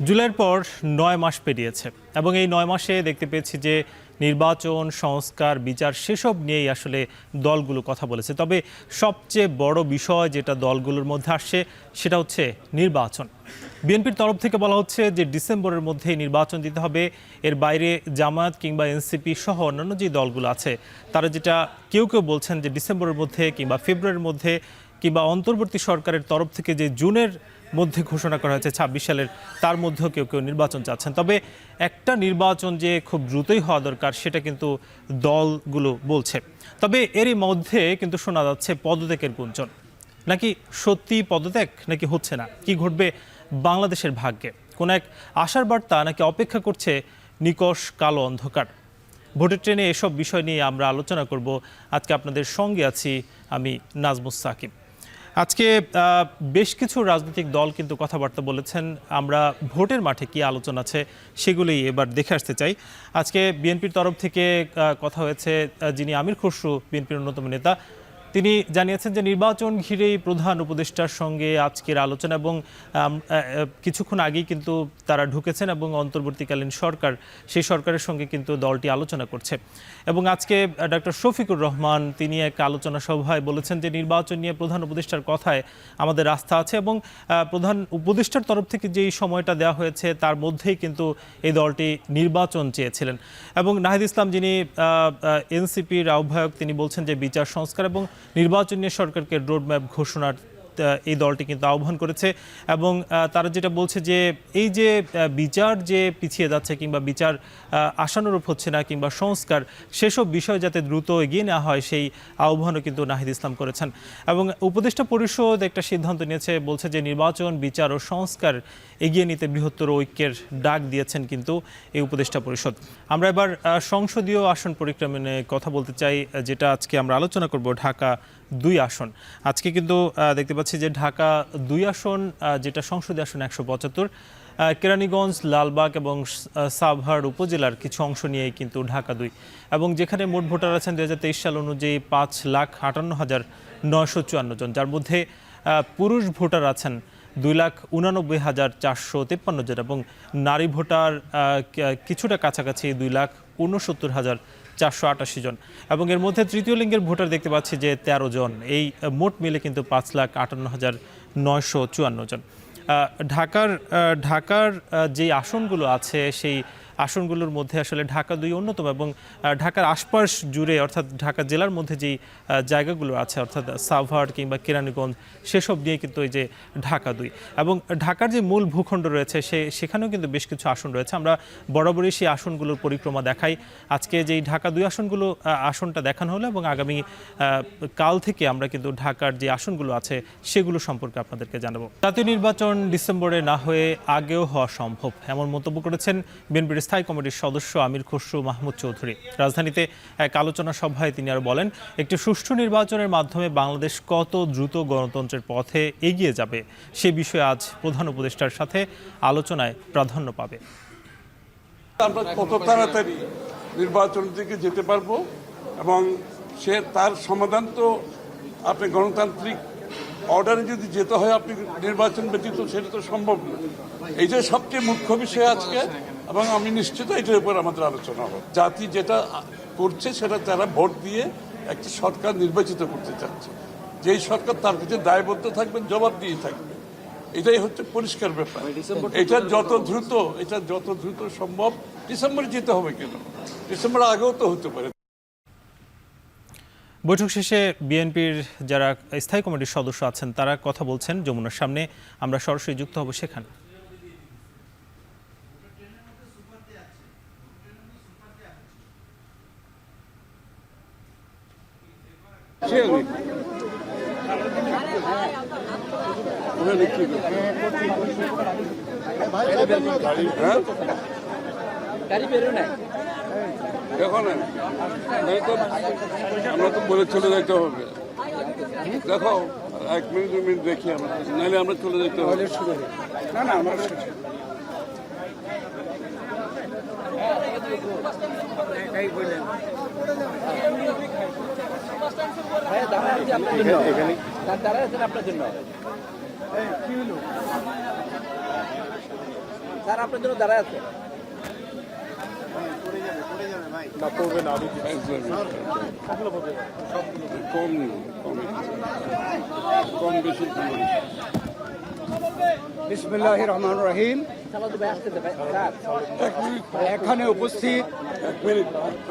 জুলাইয়ের পর ৯ মাস পেরিয়েছে এবং এই ৯ মাসে দেখতে পেয়েছি যে নির্বাচন, সংস্কার, বিচার সেসব নিয়েই আসলে দলগুলো কথা বলেছে। তবে সবচেয়ে বড় বিষয় যেটা দলগুলোর মধ্যে আসছে সেটা হচ্ছে নির্বাচন। বিএনপির তরফ থেকে বলা হচ্ছে যে ডিসেম্বরের মধ্যেই নির্বাচন দিতে হবে। এর বাইরে জামায়াত কিংবা এনসিপি সহ অন্যান্য যে দলগুলো আছে তারা যেটা কেউ বলছেন যে ডিসেম্বরের মধ্যে কিংবা ফেব্রুয়ারির মধ্যে কিংবা অন্তর্বর্তী সরকারের তরফ থেকে যে জুনের মধ্যে ঘোষণা করা হয়েছে ২৬ সালের, তার মধ্যেও কেউ নির্বাচন চাচ্ছেন। তবে একটা নির্বাচন যে খুব দ্রুতই হওয়া দরকার সেটা কিন্তু দলগুলো বলছে। তবে এরই মধ্যে কিন্তু শোনা যাচ্ছে পদত্যাগের গুঞ্জন। নাকি সত্যি পদত্যাগ, নাকি হচ্ছে না, কি ঘটবে বাংলাদেশের ভাগ্যে? কোন এক আশার বার্তা নাকি অপেক্ষা করছে নিকষ কালো অন্ধকার? ভোটের ট্রেনে এসব বিষয় নিয়ে আমরা আলোচনা করব। আজকে আপনাদের সঙ্গে আছি আমি নাজমুস সাকিব। আজকে বেশ কিছু রাজনৈতিক দল কিন্তু কথাবার্তা বলেছেন। আমরা ভোটের মাঠে কি আলোচনা আছে সেগুলোই এবার দেখে আসতে চাই। আজকে বিএনপির তরফ থেকে কথা হয়েছে, যিনি আমির খসরু বিএনপির অন্যতম নেতা, তিনি জানিয়েছেন যে নির্বাচন ঘিরেই প্রধান উপদেষ্টার সঙ্গে আজকের আলোচনা এবং কিছুক্ষণ আগেই কিন্তু তারা ঢুকেছেন এবং অন্তর্বর্তীকালীন সরকার, সেই সরকারের সঙ্গে কিন্তু দলটি আলোচনা করছে। এবং আজকে ডক্টর শফিকুর রহমান তিনি এক আলোচনা সভায় বলেছেন যে নির্বাচন নিয়ে প্রধান উপদেষ্টার কথায় আমাদের আস্থা আছে এবং প্রধান উপদেষ্টার তরফ থেকে যেই সময়টা দেওয়া হয়েছে তার মধ্যেই কিন্তু এই দলটি নির্বাচন চেয়েছিলেন। এবং নাহিদ ইসলাম যিনি এনসিপির আহ্বায়ক, তিনি বলছেন যে বিচার সংস্কার এবং নির্বাচন নিয়ে সরকারকে রোডম্যাপ ঘোষণার এই দলটি কিন্তু আহ্বান করেছে। এবং তারা যেটা বলছে যে এই যে বিচার যে পিছিয়ে যাচ্ছে কিংবা বিচার আশানুরূপ হচ্ছে না কিংবা সংস্কার, সেসব বিষয় যাতে দ্রুত এগিয়ে নেওয়া হয় সেই আহ্বানও কিন্তু নাহিদ ইসলাম করেছেন। এবং উপদেষ্টা পরিষদ একটা সিদ্ধান্ত নিয়েছে, বলছে যে নির্বাচন, বিচার ও সংস্কার এগিয়ে নিতে বৃহত্তর ঐক্যের ডাক দিয়েছেন কিন্তু এই উপদেষ্টা পরিষদ। আমরা এবার সংসদীয় আসন পরিক্রমা নিয়ে কথা বলতে চাই, যেটা আজকে আমরা আলোচনা করব। ঢাকা ২ আসন আজকে কিন্তু দেখতে পাচ্ছি যে ঢাকা ২ আসন, যেটা সংসদীয় আসন ১৭৫, কেরানীগঞ্জ, লালবাগ এবং সাভার উপজেলার কিছু অংশ নিয়েই কিন্তু ঢাকা ২, এবং যেখানে মোট ভোটার আছেন ২০২৩ সাল অনুযায়ী ৫,৫৮,৯৫৪ জন, যার মধ্যে পুরুষ ভোটার আছেন ২,৮৯,৪৫৩ জন এবং নারী ভোটার কিছুটা কাছাকাছি ২,৬৯,৪৮৮ জন, এবং এর মধ্যে তৃতীয় লিঙ্গের ভোটার দেখতে পাচ্ছি যে ১৩ জন। এই মোট মিলে কিন্তু ৫,৫৮,৯৫৪ জন। ঢাকার যে আসনগুলো আছে সেই আসনগুলোর মধ্যে আসলে ঢাকা ২ অন্যতম, এবং ঢাকার আশপাশ জুড়ে অর্থাৎ ঢাকা জেলার মধ্যে যেই জায়গাগুলো আছে অর্থাৎ সাভার কিংবা কেরানীগঞ্জ, সেসব নিয়ে কিন্তু এই যে ঢাকা ২, এবং ঢাকার যে মূল ভূখণ্ড রয়েছে সেখানেও কিন্তু বেশ কিছু আসন রয়েছে। আমরা বরাবরই সেই আসনগুলোর পরিক্রমা দেখাই। আজকে যেই ঢাকা ২ আসনটা দেখানো হলো, এবং আগামী কাল থেকে আমরা কিন্তু ঢাকার যে আসনগুলো আছে সেগুলো সম্পর্কে আপনাদেরকে জানাবো। জাতীয় নির্বাচন ডিসেম্বরে না হয়ে আগেও হওয়া সম্ভব, এমন মন্তব্য করেছেন বিএনপির স্থায়ী কমিটির সদস্য আমির খসরু মাহমুদ চৌধুরী। রাজধানীতে এক আলোচনা সভায় তিনি আরও বলেন, একটি সুষ্ঠু নির্বাচনের মাধ্যমে বাংলাদেশ কত দ্রুত গণতন্ত্রের পথে এগিয়ে যাবে সে বিষয়ে আজ প্রধান উপদেষ্টার সাথে আলোচনায় প্রাধান্য পাবে। আমরা কত তাড়াতাড়ি নির্বাচনের দিকে যেতে পারবো, এবং তার সমাধান তো আপনি গণতান্ত্রিক অর্ডারে যদি যেতে হয়, আপনি নির্বাচন ব্যতীত সেটা তো সম্ভব না। এইটাই সবচেয়ে মুখ্য বিষয় আজকে, এবং আমি নিশ্চিত এটার উপর আমাদের আলোচনা হবে। জাতি যেটা করছে সেটা তারা ভোট দিয়ে একটা সরকার নির্বাচিত করতে চাচ্ছে, যেই সরকার তার কাছে দায়বদ্ধ থাকবে, জবাব দিয়ে থাকবে। এটাই হচ্ছে পরিষ্কার ব্যাপার। এটা যত দ্রুত সম্ভব ডিসেম্বরে যেতে হবে। কেন ডিসেম্বর আগেও তো হতে পারে। বৈঠক শেষে বিএনপির যারা স্থায়ী কমিটির সদস্য আছেন তারা কথা বলছেন যমুনার সামনে। আমরা সরাসরি যুক্ত হব সেখানে। দেখো না, আমরা তো বলে চলে যেতে হবে। দেখো 1 মিনিট 2 মিনিট দেখি আমরা, নাহলে আমরা চলে যেতে হবে। না না আমরা আপনার জন্য কি হলো স্যার আপনার জন্য দাঁড়ায় আছে। কম কম কম বেশি বিসমিল্লাহির রহমানির রহিম। এখানে উপস্থিত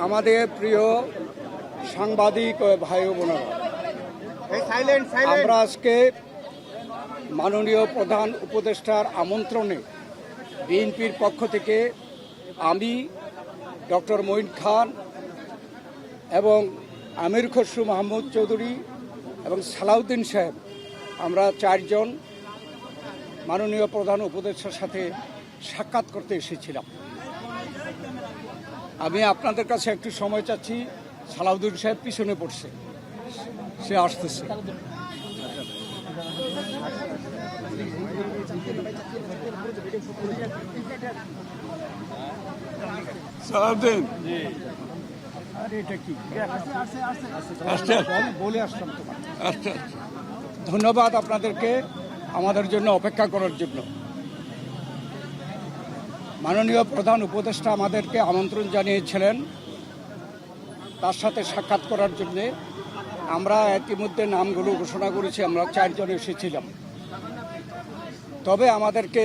আমাদের প্রিয় সাংবাদিক ও ভাই ও বোনেরা, আমরা আজকে মাননীয় প্রধান উপদেষ্টার আমন্ত্রণে বিএনপির পক্ষ থেকে আমি, ডক্টর মঈন খান এবং আমির খসরু মাহমুদ চৌধুরী এবং সালাউদ্দিন সাহেব, আমরা চারজন মাননীয় প্রধান উপদেষ্টার সাথে সাক্ষাৎ করতে এসেছিলাম। আমি আপনাদের কাছে একটু সময় চাচ্ছি। সালাউদ্দিন সাহেব পিছনে পড়ছে, সে আসতেছে। সালাউদ্দিন আরে এটা কি আসছে বলে আসলাম তোমার। আচ্ছা ধন্যবাদ আপনাদেরকে আমাদের জন্য অপেক্ষা করার জন্য। মাননীয় প্রধান উপদেষ্টা আমাদেরকে আমন্ত্রণ জানিয়েছিলেন তার সাথে সাক্ষাৎ করার জন্যে। আমরা ইতিমধ্যে নামগুলো ঘোষণা করেছি, আমরা চারজন এসেছিলাম। তবে আমাদেরকে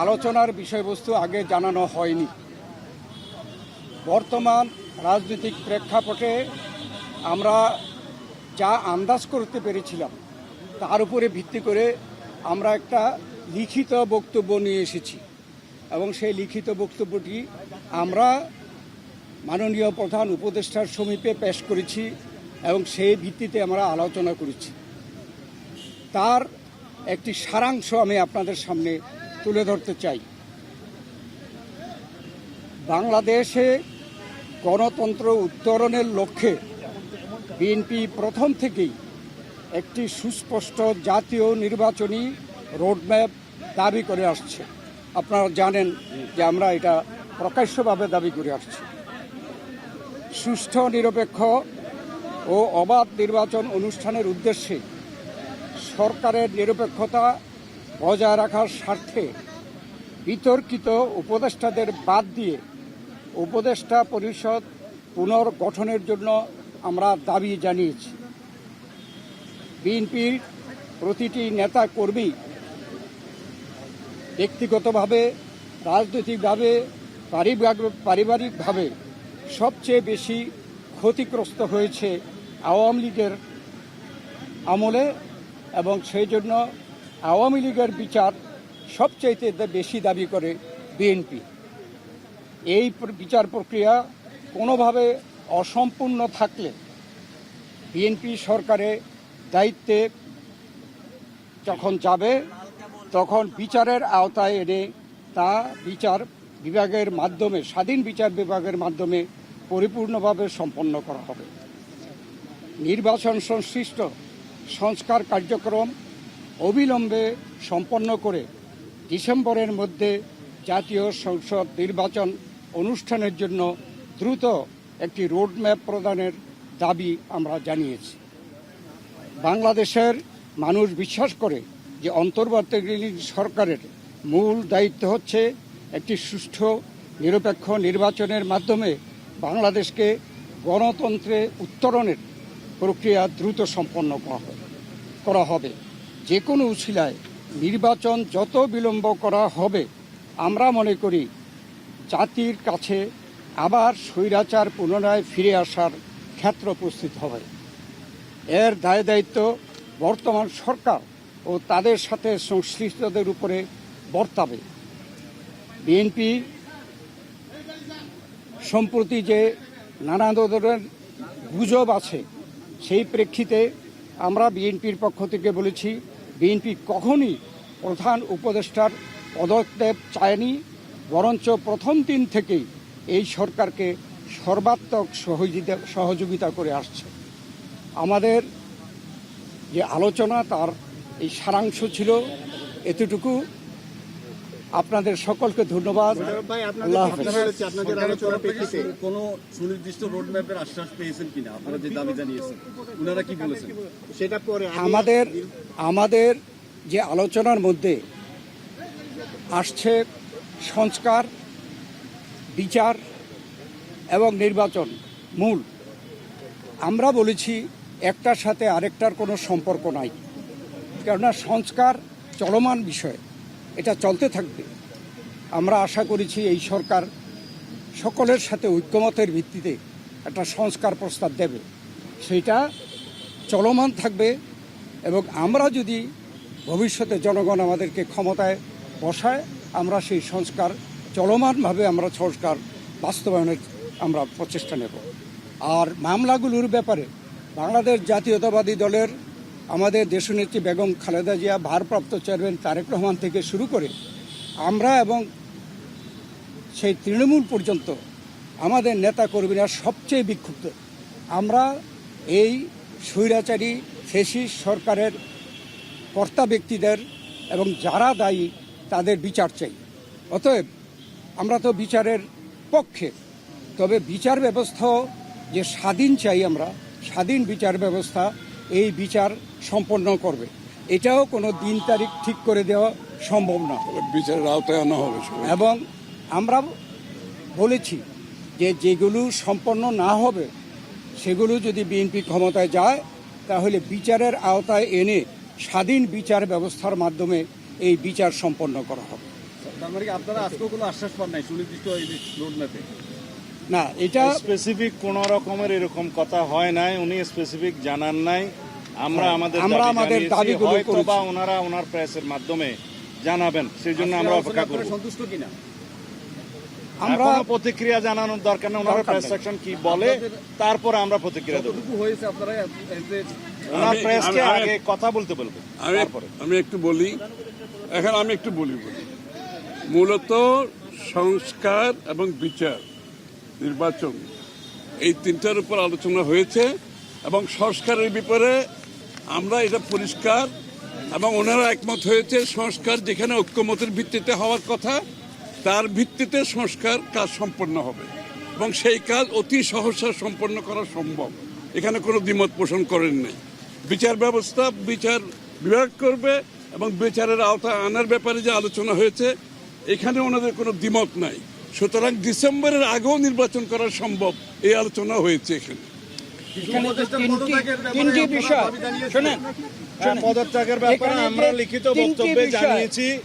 আলোচনার বিষয়বস্তু আগে জানানো হয়নি। বর্তমান রাজনৈতিক প্রেক্ষাপটে আমরা যা আন্দাজ করতে পেরেছিলাম তার উপরে ভিত্তি করে আমরা একটা লিখিত বক্তব্য নিয়ে এসেছি এবং সেই লিখিত বক্তব্যটি আমরা মাননীয় প্রধান উপদেষ্টার সমীপে পেশ করেছি এবং সেই ভিত্তিতে আমরা আলোচনা করেছি। তার একটি সারাংশ আমি আপনাদের সামনে তুলে ধরতে চাই। বাংলাদেশে গণতন্ত্র উত্তরণের লক্ষ্যে বিএনপি প্রথম থেকেই একটি সুস্পষ্ট জাতীয় নির্বাচনী রোডম্যাপ দাবি করে আসছে। আপনারা জানেন যে আমরা এটা প্রকাশ্যভাবে দাবি করে আসছি। সুষ্ঠু, নিরপেক্ষ ও অবাধ নির্বাচন অনুষ্ঠানের উদ্দেশ্যে সরকারের নিরপেক্ষতা বজায় রাখার স্বার্থে বিতর্কিত উপদেষ্টাদের বাদ দিয়ে উপদেষ্টা পরিষদ পুনর্গঠনের জন্য আমরা দাবি জানিয়েছি। বিএনপির প্রতিটি নেতা কর্মী ব্যক্তিগতভাবে, রাজনৈতিকভাবে, পারিবারিকভাবে সবচেয়ে বেশি ক্ষতিগ্রস্ত হয়েছে আওয়ামী লীগের আমলে এবং সেই জন্য আওয়ামী লীগের বিচার সবচাইতে বেশি দাবি করে বিএনপি। এই বিচার প্রক্রিয়া কোনোভাবে অসম্পূর্ণ থাকলে বিএনপি সরকারের দায়িত্বে যখন যাবে তখন বিচারের আওতায় এনে তা বিচার বিভাগের মাধ্যমে, স্বাধীন বিচার বিভাগের মাধ্যমে পরিপূর্ণভাবে সম্পন্ন করা হবে। নির্বাচন সংশ্লিষ্ট সংস্কার কার্যক্রম অবিলম্বে সম্পন্ন করে ডিসেম্বরের মধ্যে জাতীয় সংসদ নির্বাচন অনুষ্ঠানের জন্য দ্রুত একটি রোডম্যাপ প্রদানের দাবি আমরা জানিয়েছি। বাংলাদেশের মানুষ বিশ্বাস করে যে অন্তর্বর্তীকালীন সরকারের মূল দায়িত্ব হচ্ছে একটি সুষ্ঠু, নিরপেক্ষ নির্বাচনের মাধ্যমে বাংলাদেশকে গণতন্ত্রে উত্তরণের প্রক্রিয়া দ্রুত সম্পন্ন করা হবে। যে কোনো উছিলায় নির্বাচন যত বিলম্ব করা হবে, আমরা মনে করি জাতির কাছে আবার স্বৈরাচার পুনরায় ফিরে আসার ক্ষেত্র প্রস্তুত হবে। এর দায় দায়িত্ব বর্তমান সরকার ও তাদের সাথে সংশ্লিষ্টদের উপরে বর্তাবে। বিএনপি সম্প্রতি যে নানা ধরনের গুজব আছে, সেই প্রেক্ষিতে আমরা বিএনপির পক্ষ থেকে বলেছি, বিএনপি কখনই প্রধান উপদেষ্টার পদত্যাগ চায়নি, বরঞ্চ প্রথম দিন থেকেই এই সরকারকে সর্বাত্মক সহযোগিতা করে আসছে। আমাদের যে আলোচনা তার এই সারাংশ ছিল এতটুকু। আপনাদের সকলকে ধন্যবাদ। আল্লাহ হাফেজ। কোনো সুনির্দিষ্ট রোডম্যাপের আশ্বাস পেয়েছেন কিনা? আপনারা যে দাবি জানিয়েছেন, ওনারা কি বলেছেন সেটা পরে? আমাদের যে আলোচনার মধ্যে আসছে সংস্কার, বিচার এবং নির্বাচন মূল। আমরা বলেছি একটার সাথে আরেকটার কোনো সম্পর্ক নাই, কেননা সংস্কার চলমান বিষয়, এটা চলতে থাকবে। আমরা আশা করেছি এই সরকার সকলের সাথে ঐক্যমতের ভিত্তিতে একটা সংস্কার প্রস্তাব দেবে, সেটা চলমান থাকবে। এবং আমরা যদি ভবিষ্যতে জনগণ আমাদেরকে ক্ষমতায় বসায়, আমরা সেই সংস্কার চলমানভাবে আমরা সংস্কার বাস্তবায়নের আমরা প্রচেষ্টা নেব। আর মামলাগুলোর ব্যাপারে বাংলাদেশ জাতীয়তাবাদী দলের আমাদের দেশনেত্রী বেগম খালেদা জিয়া, ভারপ্রাপ্ত চেয়ারম্যান তারেক রহমান থেকে শুরু করে আমরা এবং সেই তৃণমূল পর্যন্ত আমাদের নেতাকর্মীরা সবচেয়ে বিক্ষুব্ধ। আমরা এই স্বৈরাচারী ফ্যাসিস্ট সরকারের কর্তা ব্যক্তিদের এবং যারা দায়ী তাদের বিচার চাই। অতএব আমরা তো বিচারের পক্ষে, তবে বিচার ব্যবস্থা যে স্বাধীন চাই, আমরা স্বাধীন বিচার ব্যবস্থা এই বিচার সম্পন্ন করবে। এটাও কোনো দিন তারিখ ঠিক করে দেওয়া সম্ভব না, বিচারের আওতায় আনা হবে। এবং আমরা বলেছি যে যেগুলো সম্পন্ন না হবে সেগুলো যদি বিএনপি ক্ষমতায় যায় তাহলে বিচারের আওতায় এনে স্বাধীন বিচার ব্যবস্থার মাধ্যমে এই বিচার সম্পন্ন করা হবে। তার মানে কি আপনারা আজকেও কোনো আশ্বাস পান নাই সুনির্দিষ্ট এই রোড ম্যাপে? না, এটা স্পেসিফিক কোন রকমের এরকম কথা হয় নাই, উনি স্পেসিফিক জানান নাই। আমরা আমাদের দাবিগুলো হয়তো বা করেছি। ওনারা ওনার প্রেসের মাধ্যমে জানাবেন, সেই জন্য আমরা অপেক্ষা করব। সন্তুষ্ট কিনা? আমরা এখনো প্রতিক্রিয়া জানানোর দরকার নেই, ওনার দরকার প্রেস নেই। সেকশন কি বলে তারপরে আমরা প্রতিক্রিয়া দেব। কতটুকু হয়েছে আপনারা ওনার প্রেসকে আমি- আগে কথা বলতে বলবো তারপরে। আমি একটু বলি, এখন আমি একটু বলি মূলত সংস্কার এবং বিচার, নির্বাচন, এই তিনটার উপর আলোচনা হয়েছে এবং সংস্কারের ব্যাপারে আমরা এটা পরিষ্কার এবং ওনারা একমত হয়েছে। সংস্কার যেখানে ঐক্যমতের ভিত্তিতে হওয়ার কথা তার ভিত্তিতে সংস্কার কাজ সম্পন্ন হবে এবং সেই কাজ অতি সহসা সম্পন্ন করা সম্ভব। এখানে কোনো দ্বিমত পোষণ করেন নাই। বিচার ব্যবস্থা বিচার বিভাগ করবে এবং বিচারের আওতায় আনার ব্যাপারে যে আলোচনা হয়েছে এখানে ওনাদের কোনো দ্বিমত নাই। সুতরাং ডিসেম্বরের আগেও নির্বাচন করা সম্ভব, এই আলোচনা হয়েছে এখানে। এখানে তো তিনটি বিষয়, শোনেন, পদত্যাগের ব্যাপারে এখানে আমরা যে লিখিত তিনটি বক্তব্যে বিষয়। জানিয়েছি,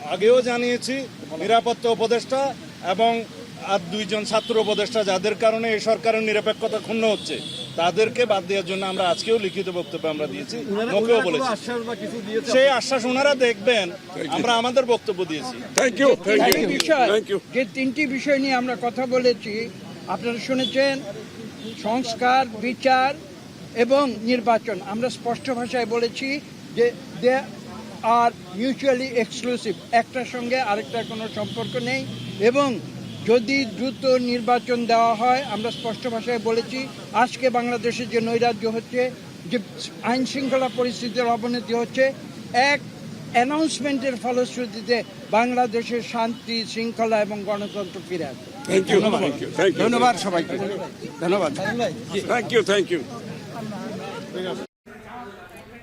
আগেও জানিয়েছি। নিরাপত্তা উপদেষ্টা এবং আর দুইজন ছাত্র উপদেষ্টা যাদের কারণে এই সরকারের নিরপেক্ষতা ক্ষুণ্ণ হচ্ছে তাদেরকে বাদ দেওয়ার জন্য আমরা আজকেও লিখিত বক্তব্য আমরা দিয়েছি, মুখেও বলেছি। আশ্বাস বা কিছু দিয়েছে? সেই আশ্বাস ওনারা দেখবেন, আমরা আমাদের বক্তব্য দিয়েছি। থ্যাংক ইউ, থ্যাংক তিনটি ইউ, বিষয়, থ্যাংক ইউ। যে তিনটি বিষয় নিয়ে আমরা কথা বলেছি আপনারা শুনেছেন, সংস্কার, বিচার এবং নির্বাচন। আমরা স্পষ্ট ভাষায় বলেছি যে দে আর মিউচুয়ালি এক্সক্লুসিভ, একটার সঙ্গে আরেকটার কোনো সম্পর্ক নেই। এবং যদি দ্রুত নির্বাচন দেওয়া হয়, আমরা স্পষ্ট ভাষায় বলেছি আজকে বাংলাদেশে যে নৈরাজ্য হচ্ছে, যে আইন শৃঙ্খলা পরিস্থিতির অবনতি হচ্ছে, এক অ্যানাউন্সমেন্টের ফলশ্রুতিতে বাংলাদেশের শান্তি, শৃঙ্খলা এবং গণতন্ত্র ফিরে আসবে। Thank you, thank you, thank you, ধন্যবাদ সবাইকে, ধন্যবাদ। Thank you, thank you.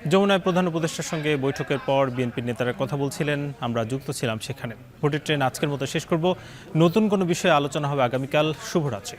যমুনায় প্রধান উপদেষ্টার সঙ্গে বৈঠকের পর বিএনপির নেতারা কথা বলছিলেন, আমরা যুক্ত ছিলাম সেখানে। ভোটের ট্রেন আজকের মতো শেষ করব। নতুন কোনো বিষয়ে আলোচনা হবে আগামীকাল। শুভরাত্রি।